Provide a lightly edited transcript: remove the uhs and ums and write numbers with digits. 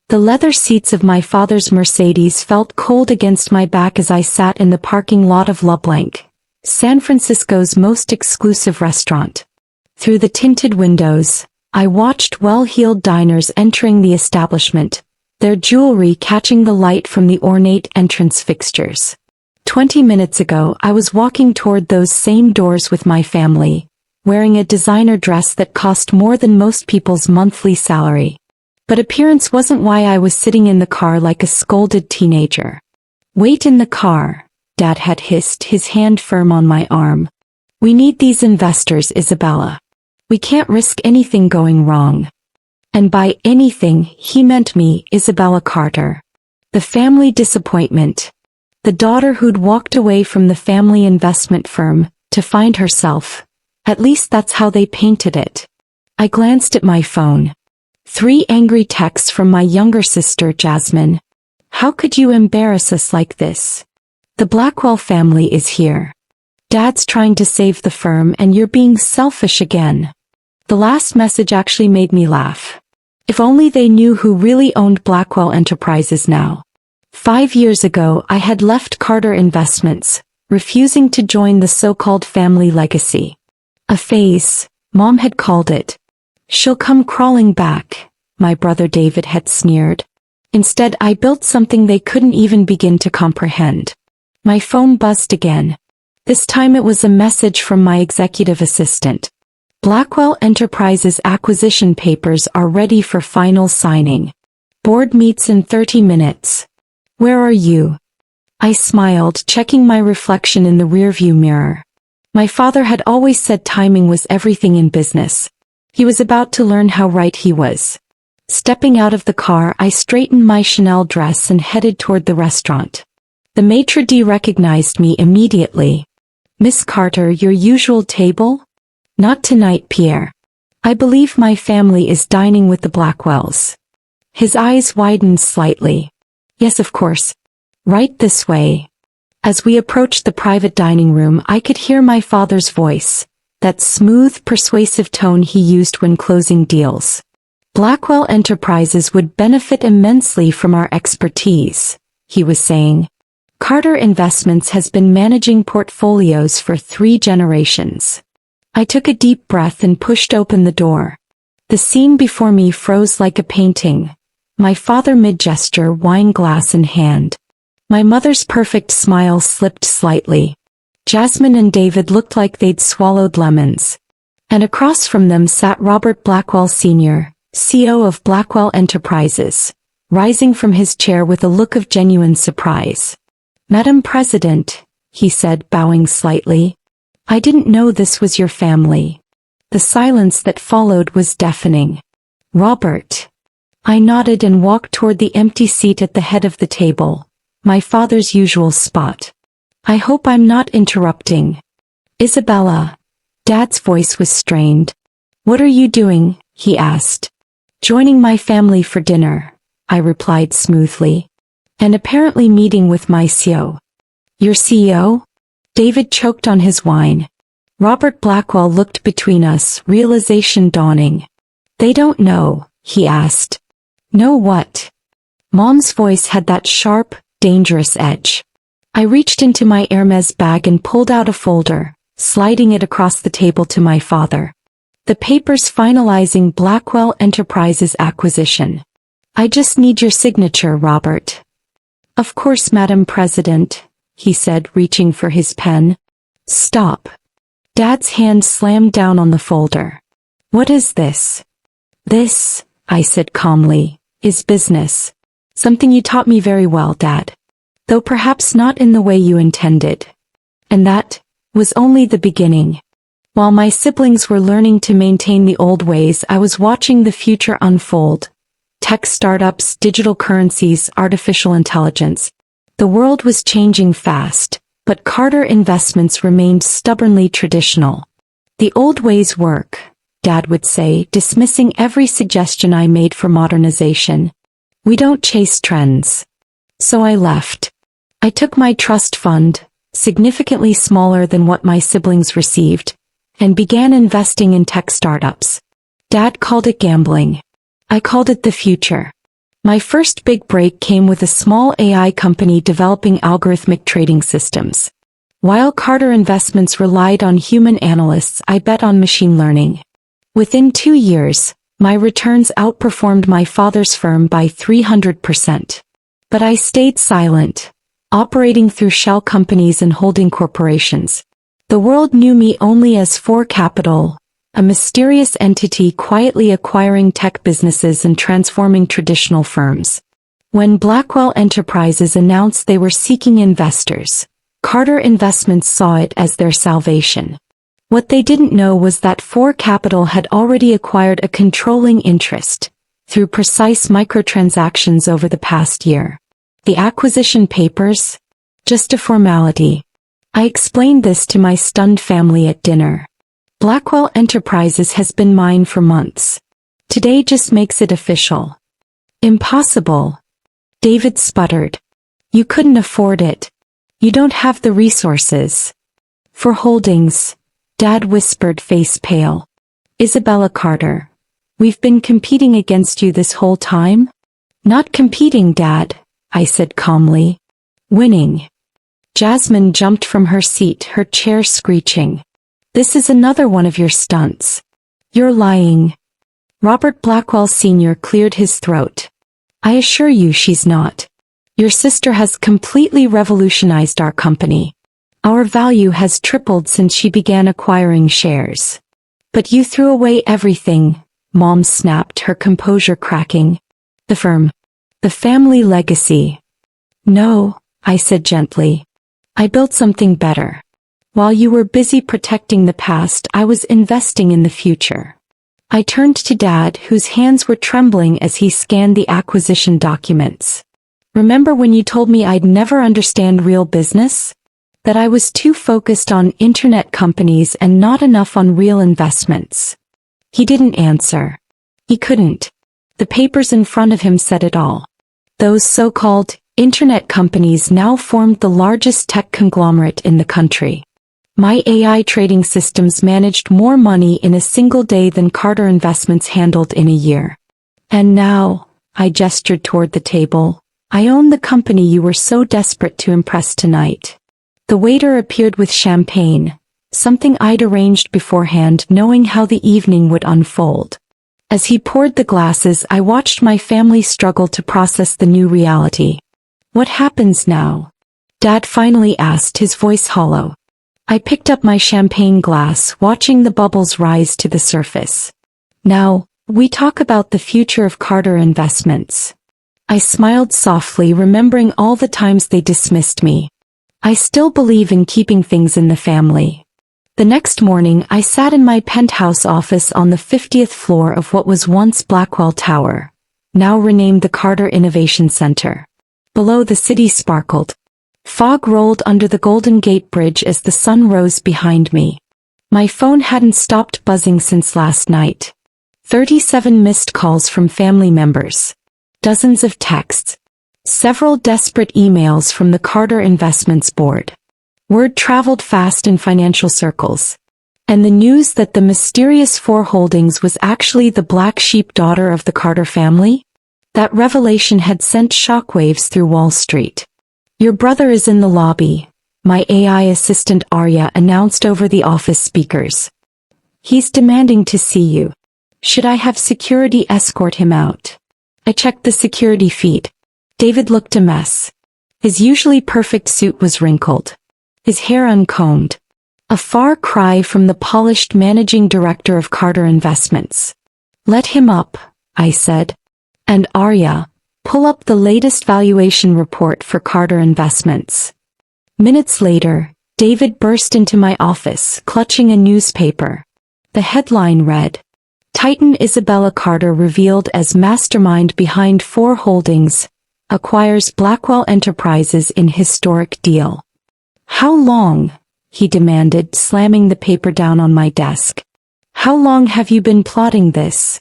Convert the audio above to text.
The leather seats of my father's Mercedes felt cold against my back as I sat in the parking lot of LeBlanc, San Francisco's most exclusive restaurant. Through the tinted windows, I watched well-heeled diners entering the establishment, their jewelry catching the light from the ornate entrance fixtures. 20 minutes ago I was walking toward those same doors with my family, wearing a designer dress that cost more than most people's monthly salary. But appearance wasn't why I was sitting in the car like a scolded teenager. "Wait in the car," Dad had hissed, his hand firm on my arm. "We need these investors, Isabella. We can't risk anything going wrong." And by anything, he meant me, Isabella Carter. The family disappointment. The daughter who'd walked away from the family investment firm to find herself. At least that's how they painted it. I glanced at my phone. 3 angry texts from my younger sister, Jasmine. "How could you embarrass us like this? The Blackwell family is here. Dad's trying to save the firm and you're being selfish again." The last message actually made me laugh. If only they knew who really owned Blackwell Enterprises now. 5 years ago I had left Carter Investments, refusing to join the so-called family legacy. A phase, Mom had called it. "She'll come crawling back," my brother David had sneered. Instead I built something they couldn't even begin to comprehend. My phone buzzed again. This time it was a message from my executive assistant. "Blackwell Enterprises acquisition papers are ready for final signing. Board meets in 30 minutes. Where are you?" I smiled, checking my reflection in the rearview mirror. My father had always said timing was everything in business. He was about to learn how right he was. Stepping out of the car, I straightened my Chanel dress and headed toward the restaurant. The maitre d' recognized me immediately. "Miss Carter, your usual table?" "Not tonight, Pierre. I believe my family is dining with the Blackwells." His eyes widened slightly. "Yes, of course. Right this way." As we approached the private dining room, I could hear my father's voice, that smooth, persuasive tone he used when closing deals. "Blackwell Enterprises would benefit immensely from our expertise," he was saying. "Carter Investments has been managing portfolios for 3 generations." I took a deep breath and pushed open the door. The scene before me froze like a painting. My father mid-gesture, wine glass in hand. My mother's perfect smile slipped slightly. Jasmine and David looked like they'd swallowed lemons. And across from them sat Robert Blackwell Sr., CEO of Blackwell Enterprises, rising from his chair with a look of genuine surprise. "Madam President," he said, bowing slightly. "I didn't know this was your family." The silence that followed was deafening. "Robert." I nodded and walked toward the empty seat at the head of the table, my father's usual spot. "I hope I'm not interrupting." "Isabella." Dad's voice was strained. "What are you doing?" he asked. "Joining my family for dinner," I replied smoothly. "And apparently meeting with my CEO." "Your CEO?" David choked on his wine. Robert Blackwell looked between us, realization dawning. "They don't know," he asked. "Know what?" Mom's voice had that sharp, dangerous edge. I reached into my Hermes bag and pulled out a folder, sliding it across the table to my father. "The papers finalizing Blackwell Enterprises acquisition. I just need your signature, Robert." "Of course, Madam President," he said, reaching for his pen. "Stop." Dad's hand slammed down on the folder. "What is this?" "This," I said calmly, "is business. Something you taught me very well, Dad. Though perhaps not in the way you intended." And that was only the beginning. While my siblings were learning to maintain the old ways, I was watching the future unfold. Tech startups, digital currencies, artificial intelligence. The world was changing fast, but Carter Investments remained stubbornly traditional. "The old ways work," Dad would say, dismissing every suggestion I made for modernization. "We don't chase trends." So I left. I took my trust fund, significantly smaller than what my siblings received, and began investing in tech startups. Dad called it gambling. I called it the future. My first big break came with a small AI company developing algorithmic trading systems. While Carter Investments relied on human analysts, I bet on machine learning. Within 2 years, my returns outperformed my father's firm by 300%. But I stayed silent, operating through shell companies and holding corporations. The world knew me only as 4 Capital, a mysterious entity quietly acquiring tech businesses and transforming traditional firms. When Blackwell Enterprises announced they were seeking investors, Carter Investments saw it as their salvation. What they didn't know was that 4 Capital had already acquired a controlling interest, through precise microtransactions over the past year. The acquisition papers? Just a formality. I explained this to my stunned family at dinner. Blackwell Enterprises has been mine for months. Today just makes it official. Impossible. David sputtered. You couldn't afford it. You don't have the resources. For holdings, Dad whispered, face pale. Isabella Carter. We've been competing against you this whole time? Not competing, Dad, I said calmly. Winning. Jasmine jumped from her seat, her chair screeching. This is another one of your stunts. You're lying. Robert Blackwell Sr. cleared his throat. I assure you she's not. Your sister has completely revolutionized our company. Our value has tripled since she began acquiring shares. But you threw away everything, Mom snapped, her composure cracking. The firm. The family legacy. No, I said gently. I built something better. While you were busy protecting the past, I was investing in the future. I turned to Dad, whose hands were trembling as he scanned the acquisition documents. Remember when you told me I'd never understand real business? That I was too focused on internet companies and not enough on real investments. He didn't answer. He couldn't. The papers in front of him said it all. Those so-called internet companies now formed the largest tech conglomerate in the country. My AI trading systems managed more money in a single day than Carter Investments handled in a year. And now, I gestured toward the table, I own the company you were so desperate to impress tonight. The waiter appeared with champagne, something I'd arranged beforehand, knowing how the evening would unfold. As he poured the glasses, I watched my family struggle to process the new reality. What happens now? Dad finally asked, his voice hollow. I picked up my champagne glass, watching the bubbles rise to the surface. Now, we talk about the future of Carter Investments. I smiled softly, remembering all the times they dismissed me. I still believe in keeping things in the family. The next morning, I sat in my penthouse office on the 50th floor of what was once Blackwell Tower, now renamed the Carter Innovation Center. Below, the city sparkled. Fog rolled under the Golden Gate Bridge as the sun rose behind me. My phone hadn't stopped buzzing since last night. 37 missed calls from family members. Dozens of texts. Several desperate emails from the Carter Investments board. Word traveled fast in financial circles. And the news that the mysterious 4 Holdings was actually the black sheep daughter of the Carter family? That revelation had sent shockwaves through Wall Street. Your brother is in the lobby, my AI assistant Arya announced over the office speakers. He's demanding to see you. Should I have security escort him out? I checked the security feed. David looked a mess. His usually perfect suit was wrinkled. His hair uncombed. A far cry from the polished managing director of Carter Investments. Let him up, I said. And Arya, pull up the latest valuation report for Carter Investments. Minutes later, David burst into my office, clutching a newspaper. The headline read, Titan Isabella Carter revealed as mastermind behind 4 Holdings, acquires Blackwell Enterprises in historic deal. How long? He demanded, slamming the paper down on my desk. How long have you been plotting this?